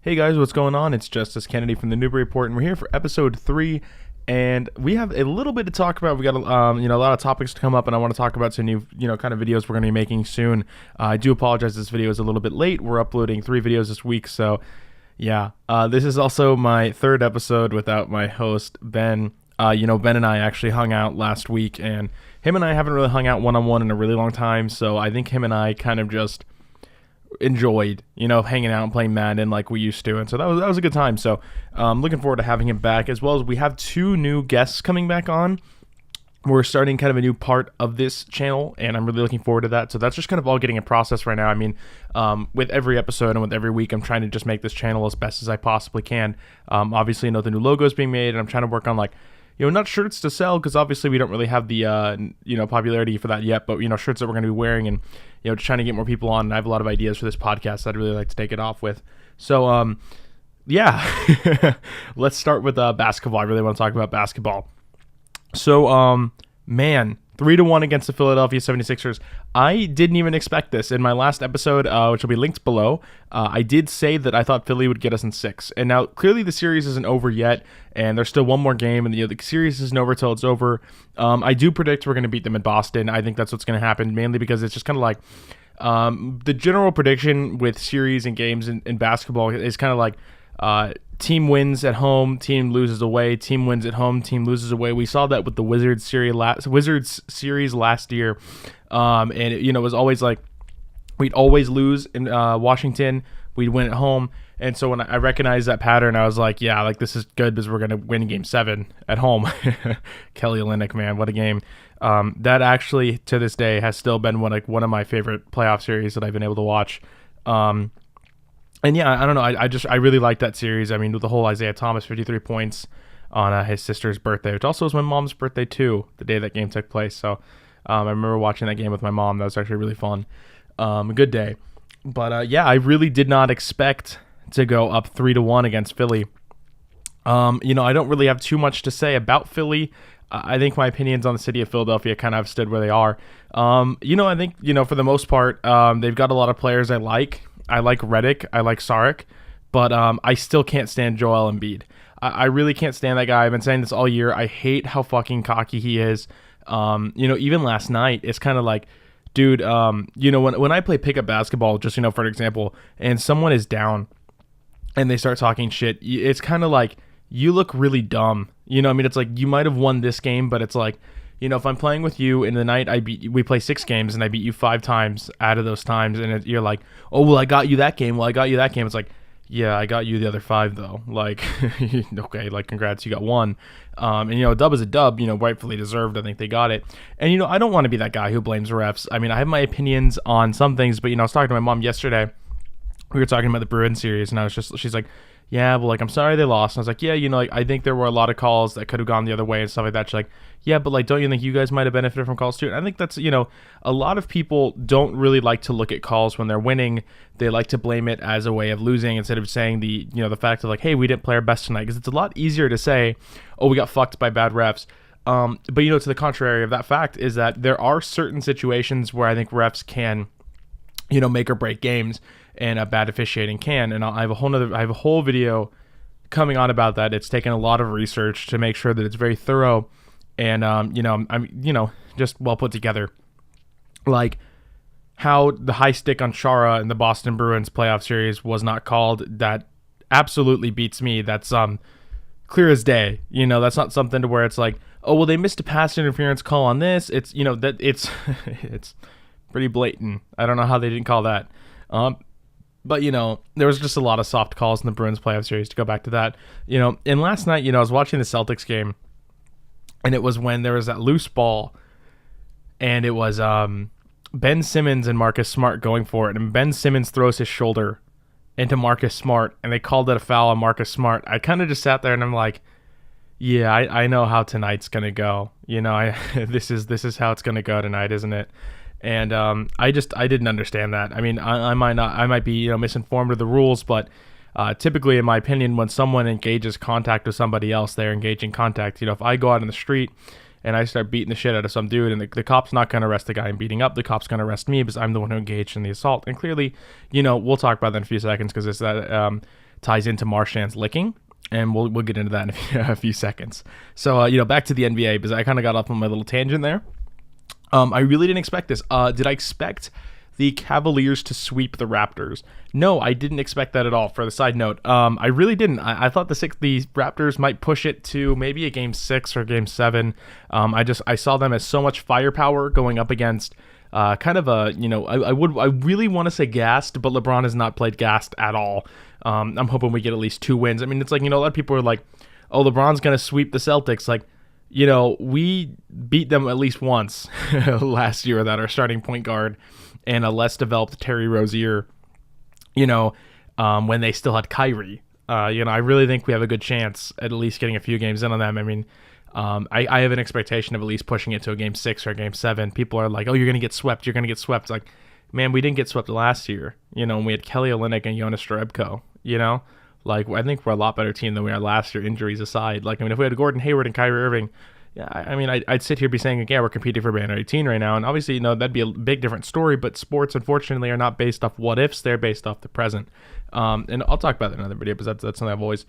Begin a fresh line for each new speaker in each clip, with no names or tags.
Hey guys, what's going on? It's Justice Kennedy from the Newbury Report, and we're here for episode 3. And we have a little bit to talk about. We got a lot of topics to come up, and I want to talk about some new kind of videos we're going to be making soon. I do apologize, this video is a little bit late. We're uploading 3 videos this week, so yeah. This is also my 3rd episode without my host Ben. Ben and I actually hung out last week, and him and I haven't really hung out one-on-one in a really long time, so I think him and I kind of just enjoyed hanging out and playing Madden like we used to, and so that was a good time. So looking forward to having him back, as well as we have 2 new guests coming back on. We're starting kind of a new part of this channel, and I'm really looking forward to that. So that's just kind of all getting in process right now. I mean, with every episode and with every week, I'm trying to just make this channel as best as I possibly can. Obviously, the new logo is being made, and I'm trying to work on not shirts to sell, because obviously we don't really have the popularity for that yet, but shirts that we're going to be wearing, and just trying to get more people on. And I have a lot of ideas for this podcast that I'd really like to take it off with. So yeah. Let's start with basketball. I really want to talk about basketball. So 3-1 against the Philadelphia 76ers. I didn't even expect this. In my last episode, which will be linked below, I did say that I thought Philly would get us in 6. And now, clearly, the series isn't over yet, and there's still one more game, and the series isn't over till it's over. I do predict we're going to beat them in Boston. I think that's what's going to happen, mainly because it's just kind of like the general prediction with series and games in basketball is kind of like team wins at home, team loses away, team wins at home, team loses away. We saw that with the Wizards series last year, and it was always like we'd always lose in Washington, we'd win at home. And so when I recognized that pattern, I was like, yeah, like this is good because we're going to win game 7 at home. Kelly Olynyk, man, what a game. That actually, to this day, has still been one of my favorite playoff series that I've been able to watch. And yeah, I don't know. I really liked that series. I mean, with the whole Isaiah Thomas 53 points on his sister's birthday, which also was my mom's birthday too, the day that game took place. So I remember watching that game with my mom. That was actually really fun. A good day. But yeah, I really did not expect to go up 3-1 against Philly. I don't really have too much to say about Philly. I think my opinions on the city of Philadelphia kind of stood where they are. I think, for the most part, they've got a lot of players I like. I like Redick, I like Saric, but I still can't stand Joel Embiid. I really can't stand that guy. I've been saying this all year. I hate how fucking cocky he is. Even last night, it's kind of like, dude, when I play pickup basketball, just, for an example, and someone is down and they start talking shit, it's kind of like, you look really dumb. It's like, you might have won this game, but it's like, if I'm playing with you in the night, we play 6 games and I beat you 5 times out of those times, and you're like, oh, well, I got you that game. It's like, yeah, I got you the other 5 though. Like, okay, like, congrats, you got 1. And a dub is a dub, rightfully deserved. I think they got it. And, I don't want to be that guy who blames refs. I mean, I have my opinions on some things, but, I was talking to my mom yesterday. We were talking about the Bruins series, and she's like, yeah, well, like, I'm sorry they lost. And I was like, yeah, I think there were a lot of calls that could have gone the other way and stuff like that. She's like, yeah, but like, don't you think you guys might have benefited from calls too? And I think that's, a lot of people don't really like to look at calls when they're winning. They like to blame it as a way of losing instead of saying the fact of like, hey, we didn't play our best tonight. Because it's a lot easier to say, oh, we got fucked by bad refs. But to the contrary of that fact is that there are certain situations where I think refs can, make or break games, and bad officiating can. And I have a whole video coming on about that. It's taken a lot of research to make sure that it's very thorough and I'm just well put together. Like how the high stick on Chara in the Boston Bruins playoff series was not called, that absolutely beats me. That's clear as day. That's not something to where it's like, oh, well, they missed a pass interference call on this. It's that it's it's pretty blatant. I don't know how they didn't call that. But, there was just a lot of soft calls in the Bruins playoff series, to go back to that. And last night, I was watching the Celtics game, and it was when there was that loose ball, and it was Ben Simmons and Marcus Smart going for it, and Ben Simmons throws his shoulder into Marcus Smart, and they called it a foul on Marcus Smart. I kind of just sat there, and I'm like, yeah, I know how tonight's going to go. This is how it's going to go tonight, isn't it? And I didn't understand that. I mean, I might be misinformed of the rules, but typically, in my opinion, when someone engages contact with somebody else, they're engaging contact. If I go out in the street and I start beating the shit out of some dude, and the cop's not going to arrest the guy I'm beating up, the cop's going to arrest me because I'm the one who engaged in the assault. And clearly, we'll talk about that in a few seconds, because it's that ties into Marchand's licking. And we'll get into that in a few seconds. So, back to the NBA, because I kind of got off on my little tangent there. I really didn't expect this. Did I expect the Cavaliers to sweep the Raptors? No, I didn't expect that at all. For the side note, I really didn't. I thought the Raptors might push it to maybe a game 6 or game 7. I saw them as so much firepower going up against kind of a, I really want to say gassed, but LeBron has not played gassed at all. I'm hoping we get at least 2 wins. I mean, it's like, a lot of people are like, oh, LeBron's going to sweep the Celtics. Like, we beat them at least once last year without our starting point guard and a less developed Terry Rozier, when they still had Kyrie. I really think we have a good chance at least getting a few games in on them. I mean, I have an expectation of at least pushing it to a game 6 or a game 7. People are like, oh, you're going to get swept. You're going to get swept. It's like, man, we didn't get swept last year. When we had Kelly Olynyk and Jonas Jerebko, Like, I think we're a lot better team than we are last year, injuries aside. Like, I mean, if we had Gordon Hayward and Kyrie Irving, yeah, I mean, I'd sit here be saying, yeah, we're competing for Banner 18 right now. And obviously, that'd be a big different story. But sports, unfortunately, are not based off what ifs. They're based off the present. And I'll talk about that in another video, because that's something I've always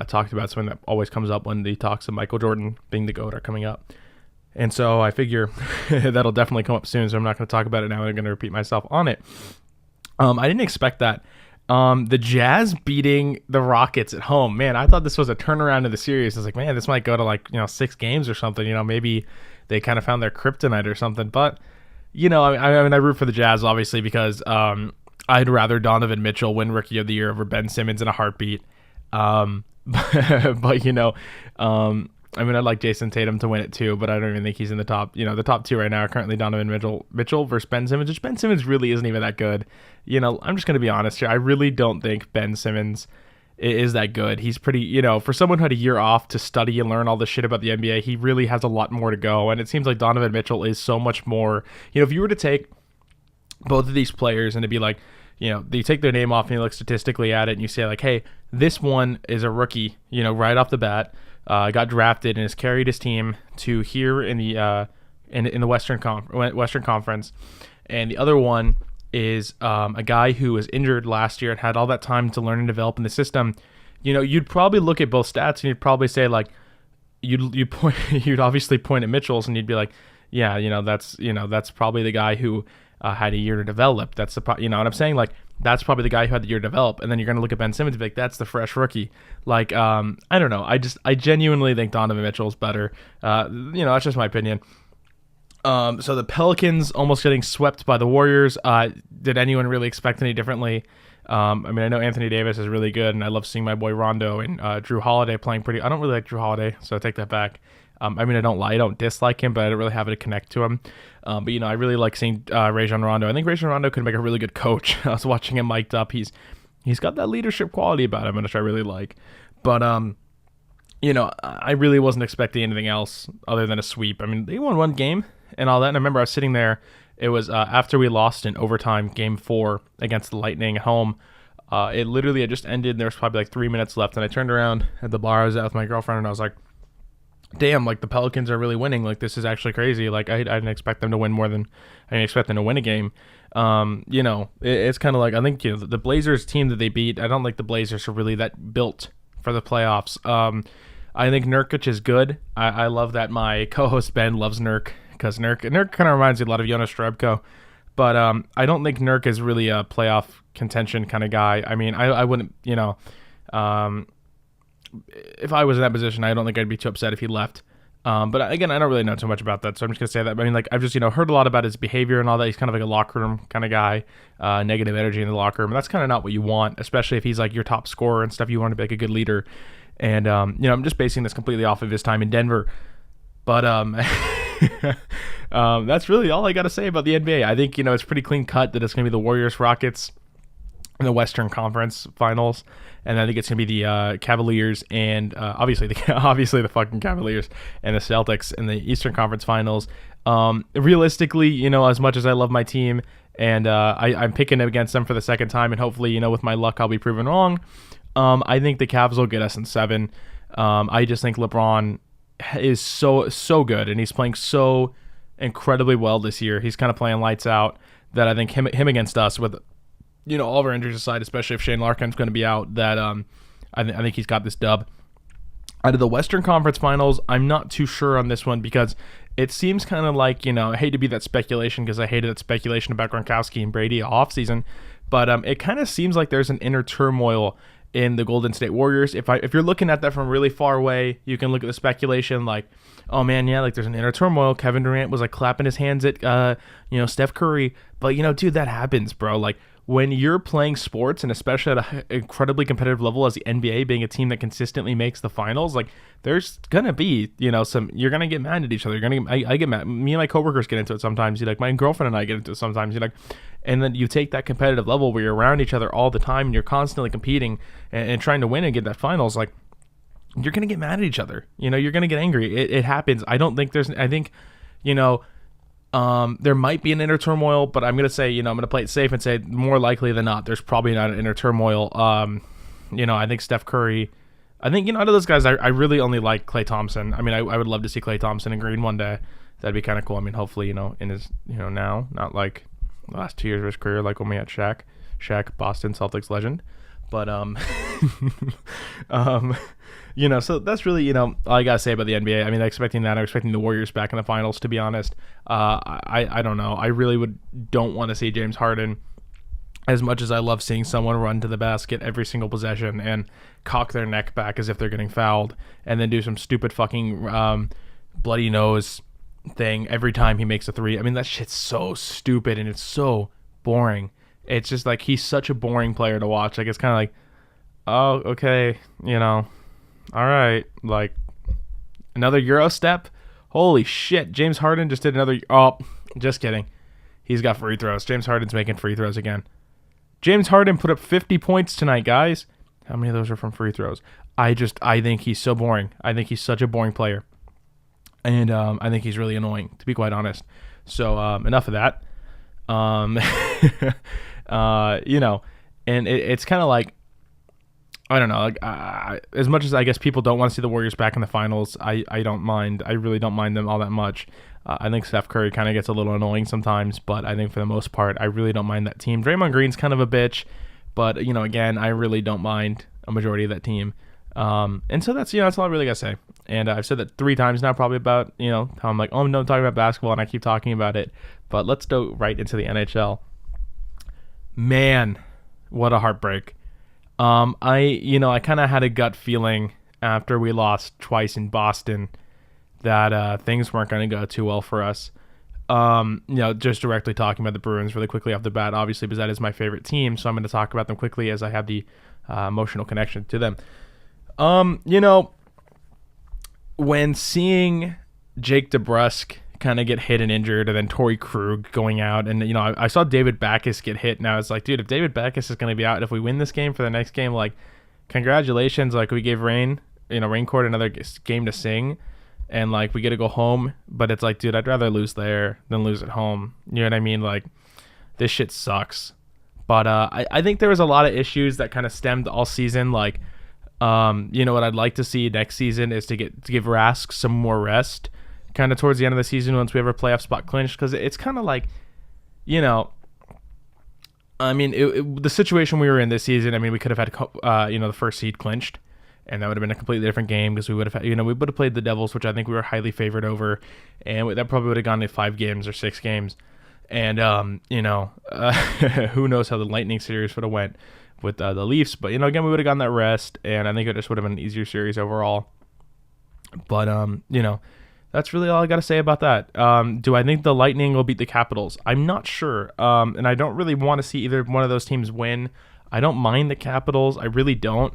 talked about. Something that always comes up when the talks of Michael Jordan being the GOAT are coming up. And so I figure that'll definitely come up soon. So I'm not going to talk about it now. I'm going to repeat myself on it. I didn't expect that. The Jazz beating the Rockets at home. Man, I thought this was a turnaround of the series. I was like, man, this might go to 6 games or something. Maybe they kind of found their kryptonite or something. But, I root for the Jazz, obviously, because I'd rather Donovan Mitchell win Rookie of the Year over Ben Simmons in a heartbeat. I'd like Jason Tatum to win it too, but I don't even think he's in the top. The top 2 right now are currently Donovan Mitchell versus Ben Simmons, which Ben Simmons really isn't even that good. I'm just going to be honest here. I really don't think Ben Simmons is that good. He's pretty, for someone who had a year off to study and learn all this shit about the NBA, he really has a lot more to go. And it seems like Donovan Mitchell is so much more, if you were to take both of these players and to be like, you take their name off and you look statistically at it and you say like, hey, this one is a rookie, right off the bat. Got drafted and has carried his team to here in the in the Western Conference, and the other one is a guy who was injured last year and had all that time to learn and develop in the system. You'd probably look at both stats and you'd probably say like you'd obviously point at Mitchell's and you'd be like, yeah, that's probably the guy who had a year to develop. That's the and I'm saying like that's probably the guy who had the year to develop. And then you're going to look at Ben Simmons and be like, that's the fresh rookie. Like, I don't know. I genuinely think Donovan Mitchell's better. That's just my opinion. So the Pelicans almost getting swept by the Warriors. Did anyone really expect any differently? I know Anthony Davis is really good, and I love seeing my boy Rondo and Drew Holiday playing pretty. I don't really like Drew Holiday, so I take that back. I don't dislike him, but I don't really have it to connect to him. But I really like seeing Rajon Rondo. I think Rajon Rondo could make a really good coach. I was watching him mic'd up. He's got that leadership quality about him, which I really like. But I really wasn't expecting anything else other than a sweep. I mean, they won 1 game and all that. And I remember I was sitting there. It was after we lost in overtime, game 4 against the Lightning at home. It literally had just ended. There was probably like 3 minutes left, and I turned around at the bar I was at with my girlfriend, and I was like, damn, like the Pelicans are really winning. Like this is actually crazy. Like I didn't expect them to win more than I didn't expect them to win a game. It's kind of like I think the Blazers team that they beat. I don't think the Blazers are really that built for the playoffs. I think Nurkic is good. I love that my co-host Ben loves Nurk because Nurk kind of reminds me a lot of Jonas Jerebko. But I don't think Nurk is really a playoff contention kind of guy. I mean, I wouldn't, if I was in that position, I don't think I'd be too upset if he left. But again, I don't really know too much about that, so I'm just going to say that. I mean, like, I've just, heard a lot about his behavior and all that. He's kind of like a locker room kind of guy, negative energy in the locker room. And that's kind of not what you want, especially if he's like your top scorer and stuff. You want to be like a good leader. And, I'm just basing this completely off of his time in Denver. But that's really all I got to say about the NBA. I think, it's pretty clean cut that it's going to be the Warriors-Rockets in the Western Conference Finals, and I think it's gonna be the Cavaliers and obviously the fucking Cavaliers and the Celtics in the Eastern Conference Finals. Realistically, as much as I love my team and I'm picking against them for the second time, and hopefully, with my luck, I'll be proven wrong. I think the Cavs will get us in 7. I just think LeBron is so good, and he's playing so incredibly well this year. He's kind of playing lights out that I think him against us with all of our injuries aside, especially if Shane Larkin's going to be out, that I think he's got this dub. Out of the Western Conference Finals, I'm not too sure on this one because it seems kind of like, I hate to be that speculation because I hated that speculation about Gronkowski and Brady off season, but it kind of seems like there's an inner turmoil in the Golden State Warriors. If you're looking at that from really far away, you can look at the speculation like, oh man, yeah, like there's an inner turmoil. Kevin Durant was like clapping his hands at Steph Curry, but dude, that happens, bro. Like when you're playing sports, and especially at an incredibly competitive level as the NBA, being a team that consistently makes the finals, like there's gonna be you're gonna get mad at each other. I get mad. Me and my coworkers get into it sometimes. My girlfriend and I get into it sometimes. And then you take that competitive level where you're around each other all the time and you're constantly competing and trying to win and get that finals. Like you're gonna get mad at each other. You're gonna get angry. It happens. I don't think I think there might be an inner turmoil, but I'm going to say, I'm going to play it safe and say more likely than not, there's probably not an inner turmoil. I think Steph Curry, out of those guys, I really only like Klay Thompson. I mean, I would love to see Klay Thompson in green one day. That'd be kind of cool. I mean, hopefully, in his, now, not like the last 2 years of his career, like when we had Shaq, Boston Celtics legend. But, so that's really, all I got to say about the NBA. I mean, I'm expecting the Warriors back in the finals, to be honest. I don't know. I really don't want to see James Harden, as much as I love seeing someone run to the basket every single possession and cock their neck back as if they're getting fouled and then do some stupid fucking bloody nose thing every time he makes a three. I mean, that shit's so stupid and it's so boring. It's just like he's such a boring player to watch. Like it's kind of like, oh, okay, all right, like another Euro step. Holy shit, James Harden just did another. Oh, just kidding. He's got free throws. James Harden's making free throws again. James Harden put up 50 points tonight, guys. How many of those are from free throws? I think he's so boring. I think he's such a boring player, and I think he's really annoying, to be quite honest. So enough of that. And it's kind of like, I don't know, like as much as I guess people don't want to see the Warriors back in the finals, I don't mind. I really don't mind them all that much. I think Steph Curry kind of gets a little annoying sometimes, but I think for the most part, I really don't mind that team. Draymond Green's kind of a bitch, but again, I really don't mind a majority of that team. And so that's all I really gotta say. And I've said that 3 times now, probably about how I'm like, oh no, I'm talking about basketball, and I keep talking about it. But let's go right into the NHL. Man, what a heartbreak. I kind of had a gut feeling after we lost twice in Boston that things weren't going to go too well for us. Just directly talking about the Bruins really quickly off the bat, obviously, because that is my favorite team. So I'm going to talk about them quickly as I have the emotional connection to them. When seeing Jake DeBrusk kind of get hit and injured, and then Torrey Krug going out, and I saw David Backes get hit, and I was like, dude, if David Backes is going to be out, if we win this game for the next game, like, congratulations, like, we gave Raincourt another game to sing, and like we get to go home, but it's like, dude, I'd rather lose there than lose at home. You know what I mean? Like, this shit sucks. But I think there was a lot of issues that kind of stemmed all season. Like, what I'd like to see next season is to give Rask some more rest, kind of towards the end of the season once we have our playoff spot clinched, because it's kind of like, I mean, the situation we were in this season, I mean, we could have had, the first seed clinched, and that would have been a completely different game because we would have, we would have played the Devils, which I think we were highly favored over, and that probably would have gone to 5 games or 6 games, and who knows how the Lightning series would have went with the Leafs, but again, we would have gotten that rest, and I think it just would have been an easier series overall. But that's really all I got to say about that. Do I think the Lightning will beat the Capitals? I'm not sure. And I don't really want to see either one of those teams win. I don't mind the Capitals. I really don't.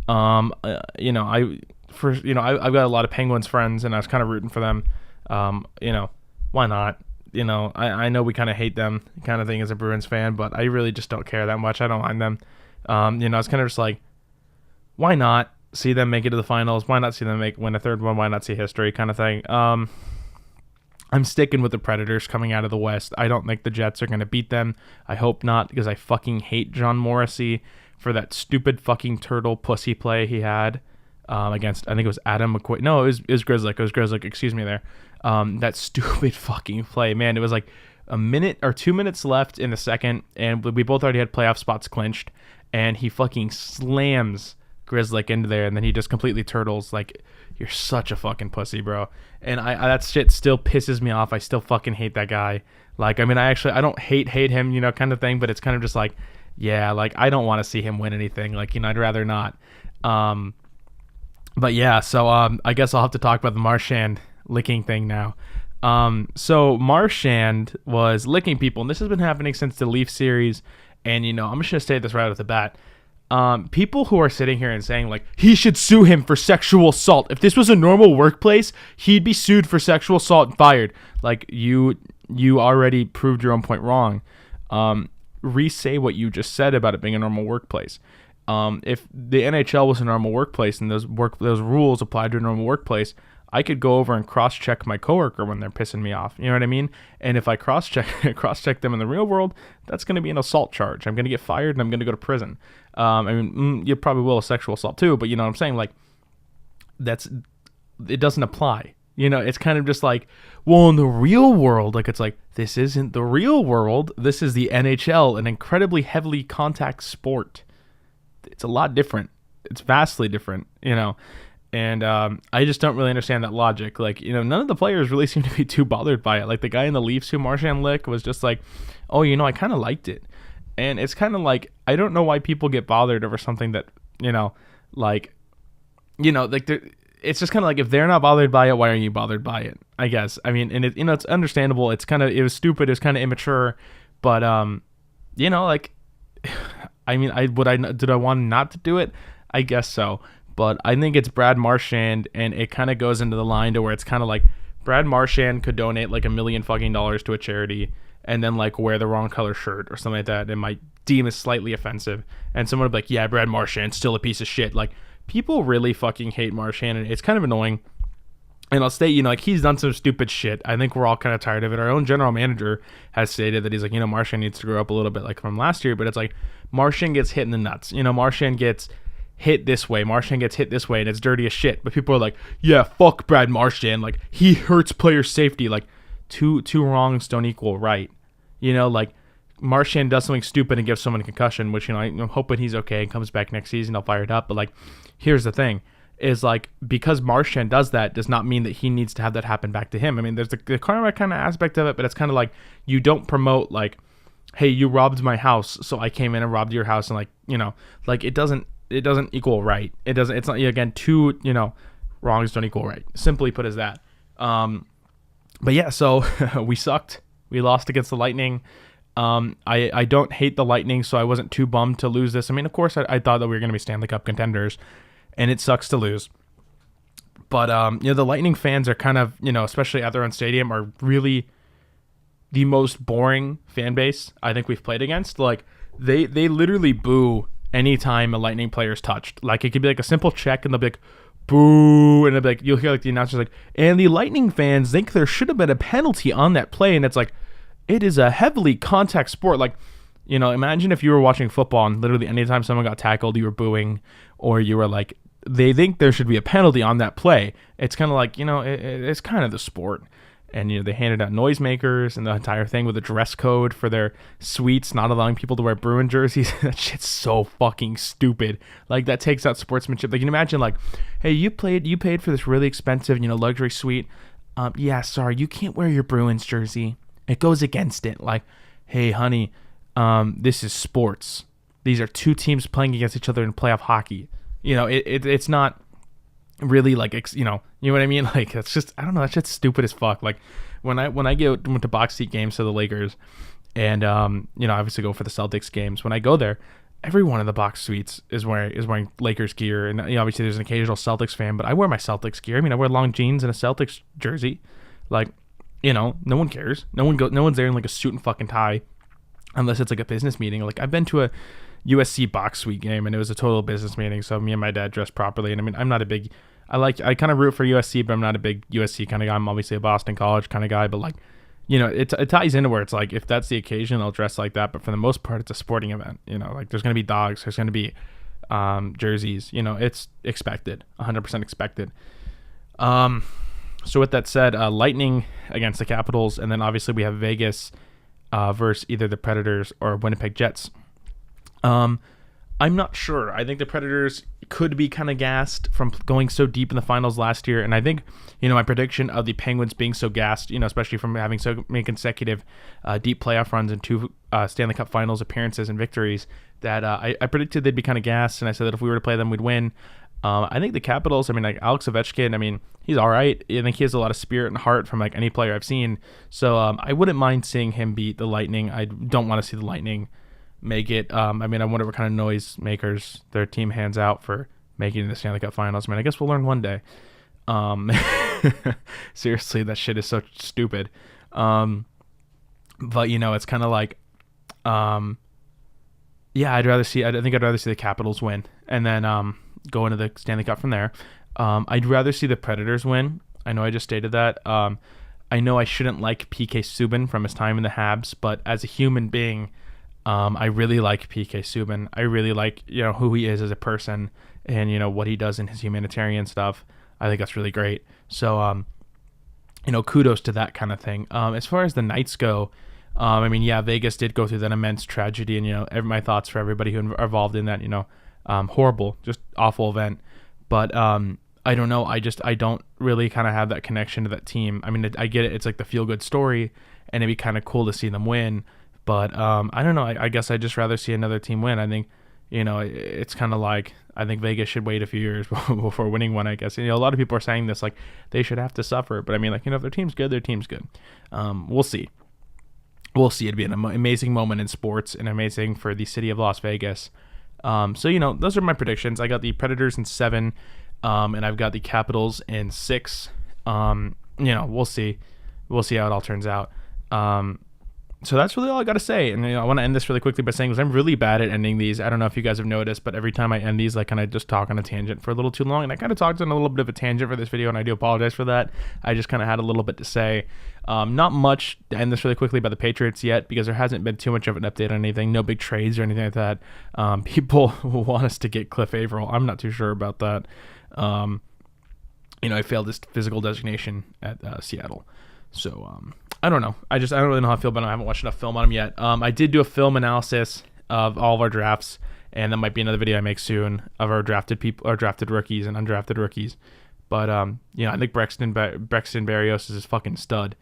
I've got a lot of Penguins friends, and I was kind of rooting for them. Why not? I know we kind of hate them kind of thing as a Bruins fan, but I really just don't care that much. I don't mind them. It's kind of just like, why not see them make it to the finals? Why not see them win a third one? Why not see history kind of thing? I'm sticking with the Predators coming out of the West. I don't think the Jets are going to beat them. I hope not, because I fucking hate John Morrissey for that stupid fucking turtle pussy play he had against, I think it was Adam McQuaid. No, it was Grizzlick. Excuse me there. That stupid fucking play. Man, it was like a minute or 2 minutes left in the second, and we both already had playoff spots clinched, and he fucking slams Grizzly into there, and then he just completely turtles. Like, you're such a fucking pussy, bro. And I that shit still pisses me off. I still fucking hate that guy. Like, I mean, I don't hate him, kind of thing, but it's kind of just like, yeah, like, I don't want to see him win anything. Like, I'd rather not. But yeah, so I guess I'll have to talk about the Marchand licking thing now. So Marchand was licking people, and this has been happening since the Leaf series. And I'm just gonna say this right off the bat. People who are sitting here and saying like he should sue him for sexual assault. If this was a normal workplace, he'd be sued for sexual assault and fired. Like you already proved your own point wrong. Re-say what you just said about it being a normal workplace. If the NHL was a normal workplace and those rules applied to a normal workplace, I could go over and cross-check my coworker when they're pissing me off. You know what I mean? And if I cross-check them in the real world, that's going to be an assault charge. I'm going to get fired and I'm going to go to prison. You probably will a sexual assault too, but you know what I'm saying? Like, it doesn't apply. It's kind of just like, well, in the real world, like, it's like, this isn't the real world. This is the NHL, an incredibly heavily contact sport. It's a lot different. It's vastly different, And I just don't really understand that logic. Like, none of the players really seem to be too bothered by it. Like, the guy in the Leafs who Marchand licked was just like, oh, I kind of liked it. And it's kind of like, I don't know why people get bothered over something that, it's just kind of like, if they're not bothered by it, why are you bothered by it? I guess. I mean, and it's understandable. It was stupid. It was kind of immature. But, like, I mean, did I want not to do it? I guess so. But I think it's Brad Marchand, and it kind of goes into the line to where it's kind of like Brad Marchand could donate like $1 million fucking dollars to a charity and then like wear the wrong color shirt or something like that. It might deem as slightly offensive. And someone would be like, yeah, Brad Marchand's still a piece of shit. Like, people really fucking hate Marchand, and it's kind of annoying. And I'll state, like, he's done some stupid shit. I think we're all kind of tired of it. Our own general manager has stated that he's like, Marchand needs to grow up a little bit like from last year. But it's like, Marchand gets hit in the nuts. Marchand gets hit this way. Marchand gets hit this way, and it's dirty as shit. But people are like, yeah, fuck Brad Marchand. Like, he hurts player safety. Like, two wrongs don't equal right. Like, Marchand does something stupid and gives someone a concussion, which, I'm hoping he's okay and comes back next season. I'll fire it up. But, like, here's the thing. Is like, because Marchand does that does not mean that he needs to have that happen back to him. I mean, there's the karma kind of aspect of it, but it's kind of like, you don't promote like, hey, you robbed my house, so I came in and robbed your house, and like, like, it doesn't equal right. It's not, again, two, wrongs don't equal right. Simply put as that. But yeah, so we sucked. We lost against the Lightning. I don't hate the Lightning, so I wasn't too bummed to lose this. I mean, of course, I thought that we were going to be Stanley Cup contenders, and it sucks to lose. But, the Lightning fans are kind of, especially at their own stadium, are really the most boring fan base I think we've played against. Like, they literally boo anytime a Lightning player is touched. Like, it could be like a simple check, and they'll be like, boo, and they'll be like, you'll hear like the announcers like, and the Lightning fans think there should have been a penalty on that play, and it's like, it is a heavily contact sport. Like, imagine if you were watching football and literally anytime someone got tackled, you were booing, or you were like, they think there should be a penalty on that play. It's kind of like, it's kind of the sport. And, they handed out noisemakers and the entire thing with a dress code for their suites, not allowing people to wear Bruin jerseys. That shit's so fucking stupid. Like, that takes out sportsmanship. Like, you can imagine, like, hey, you paid for this really expensive, luxury suite. Yeah, sorry, you can't wear your Bruins jersey. It goes against it. Like, hey, honey, this is sports. These are two teams playing against each other in playoff hockey. It's not really like, you know what I mean? Like, it's just, I don't know, that shit's went to box seat games to the Lakers, and obviously go for the Celtics games. When I go there, every one of the box suites is wearing Lakers gear, and obviously there's an occasional Celtics fan, but I wear my Celtics gear. I mean, I wear long jeans and a Celtics jersey. Like, no one cares. No one's there in like a suit and fucking tie, unless it's like a business meeting. Like, I've been to a USC box suite game, and it was a total business meeting, so me and my dad dressed properly. And I mean, I'm not a big, I kind of root for USC, but I'm not a big USC kind of guy. I'm obviously a Boston College kind of guy, but like, it ties into where it's like, if that's the occasion, I'll dress like that. But for the most part, it's a sporting event. Like, there's going to be dogs, there's going to be jerseys. It's expected, 100% expected. So with that said, Lightning against the Capitals, and then obviously we have Vegas versus either the Predators or Winnipeg Jets. I'm not sure. I think the Predators could be kind of gassed from going so deep in the finals last year. And I think, my prediction of the Penguins being so gassed, especially from having so many consecutive deep playoff runs and 2 Stanley Cup finals appearances and victories, that I predicted they'd be kind of gassed. And I said that if we were to play them, we'd win. I think the Capitals, like Alex Ovechkin, he's all right. I think he has a lot of spirit and heart from like any player I've seen. So I wouldn't mind seeing him beat the Lightning. I don't want to see the Lightning make it. I wonder what kind of noise makers their team hands out for making the Stanley Cup Finals. I guess we'll learn one day. Seriously, that shit is so stupid. But it's kind of like, yeah, I think I'd rather see the Capitals win and then go into the Stanley Cup from there. I'd rather see the Predators win. I know I just stated that. I know I shouldn't like PK Subban from his time in the Habs, but as a human being, I really like PK Subban. I really like, who he is as a person and, what he does in his humanitarian stuff. I think that's really great. So, kudos to that kind of thing. As far as the Knights go, Vegas did go through that immense tragedy and, my thoughts for everybody who are involved in that, horrible, just awful event. But, I don't know. I don't really kind of have that connection to that team. I get it. It's like the feel good story and it'd be kind of cool to see them win. But I don't know. I guess I'd just rather see another team win. I think, it's kind of like I think Vegas should wait a few years before winning one, I guess. A lot of people are saying this, like they should have to suffer. But if their team's good, their team's good. We'll see. We'll see. It'd be an amazing moment in sports and amazing for the city of Las Vegas. So, those are my predictions. I got the Predators in 7, and I've got the Capitals in 6. We'll see. We'll see how it all turns out. So that's really all I got to say. And I want to end this really quickly by saying I'm really bad at ending these. I don't know if you guys have noticed, but every time I end these, I kind of just talk on a tangent for a little too long. And I kind of talked on a little bit of a tangent for this video, and I do apologize for that. I just kind of had a little bit to say. Not much to end this really quickly about the Patriots yet, because there hasn't been too much of an update on anything. No big trades or anything like that. People want us to get Cliff Averill. I'm not too sure about that. I failed this physical designation at Seattle. So, I don't know. I don't really know how I feel about him. I haven't watched enough film on him yet. I did do a film analysis of all of our drafts, and that might be another video I make soon of our drafted rookies and undrafted rookies. But I think Braxton Berrios is a fucking stud,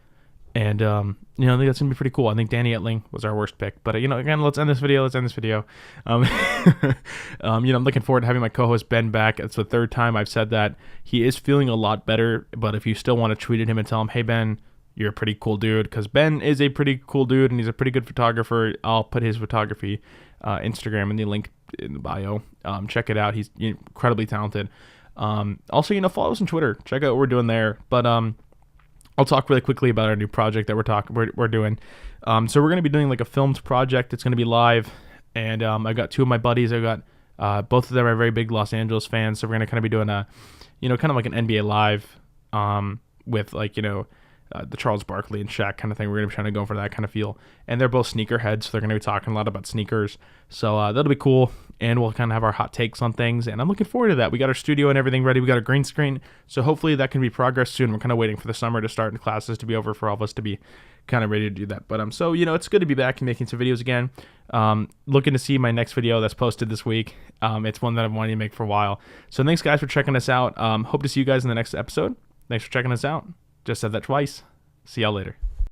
and I think that's gonna be pretty cool. I think Danny Etling was our worst pick, but again, let's end this video. I'm looking forward to having my co-host Ben back. It's the 3rd time I've said that. He is feeling a lot better, but if you still want to tweet at him and tell him, hey Ben, you're a pretty cool dude, because Ben is a pretty cool dude and he's a pretty good photographer. I'll put his photography Instagram in the link in the bio. Check it out. He's incredibly talented. Also, follow us on Twitter. Check out what we're doing there. But I'll talk really quickly about our new project that we're doing. So we're going to be doing like a filmed project. It's going to be live, and I got 2 of my buddies. I got both of them are very big Los Angeles fans, so we're going to kind of be doing a kind of like an NBA live with the Charles Barkley and Shaq kind of thing. We're going to be trying to go for that kind of feel. And they're both sneaker heads, so they're going to be talking a lot about sneakers. So that'll be cool. And we'll kind of have our hot takes on things. And I'm looking forward to that. We got our studio and everything ready. We got a green screen. So hopefully that can be progress soon. We're kind of waiting for the summer to start and classes to be over for all of us to be kind of ready to do that. But so, it's good to be back and making some videos again. Looking to see my next video that's posted this week. It's one that I've wanted to make for a while. So thanks guys for checking us out. Hope to see you guys in the next episode. Thanks for checking us out. Just said that twice. See y'all later.